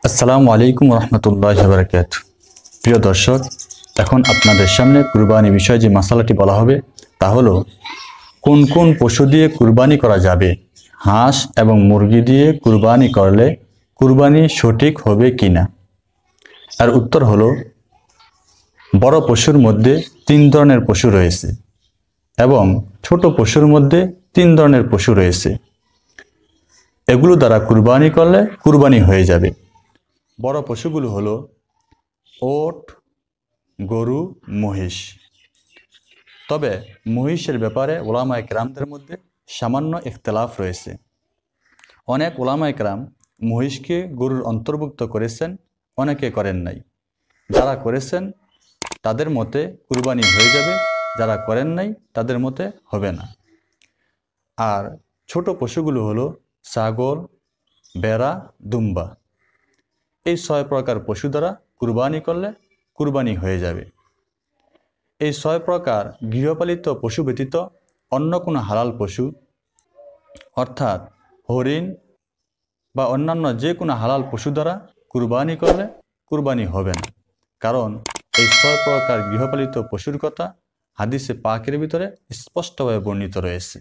আসসালামু আলাইকুম রহমতুল্লাহি ওয়া বারাকাতুহু। প্রিয় দর্শক, এখন আপনাদের সামনে কুরবানি বিষয়ে যে মাসালাটি বলা হবে তা হলো কোন কোন পশু দিয়ে কুরবানি করা যাবে। হাঁস এবং মুরগি দিয়ে কুরবানি করলে কুরবানি সঠিক হবে কিনা। আর উত্তর হলো বড় পশুর মধ্যে 3 ধরনের পশু রয়েছে এবং ছোট পশুর মধ্যে 3 ধরনের পশু রয়েছে। এগুলো দ্বারা কুরবানি করলে কুরবানি হয়ে যাবে। বড় পশুগুলো হলো ওট, গরু, মহিষ। তবে মহিষের ব্যাপারে ওলামায়ে কেরামদের মধ্যে সামান্য ইখতিলাফ রয়েছে। অনেক ওলামায়ে কেরাম মহিষকে গরুর অন্তর্ভুক্ত করেছেন, অনেকে করেন নাই। যারা করেছেন তাদের মতে কুরবানি হয়ে যাবে, যারা করেন নাই তাদের মতে হবে না। আর ছোট পশুগুলো হলো ছাগল, ভেড়া, দুম্বা। এই 6 প্রকার পশু দ্বারা কুরবানি করলে কুরবানি হয়ে যাবে। এই 6 প্রকার গৃহপালিত পশু ব্যতীত অন্য কোনো হালাল পশু অর্থাৎ হরিণ বা অন্যান্য যে কোনো হালাল পশু দ্বারা কুরবানি করলে কুরবানি হবে না। কারণ এই 6 প্রকার গৃহপালিত পশুর কথা হাদিসে পাকের ভিতরে স্পষ্টভাবে বর্ণিত রয়েছে।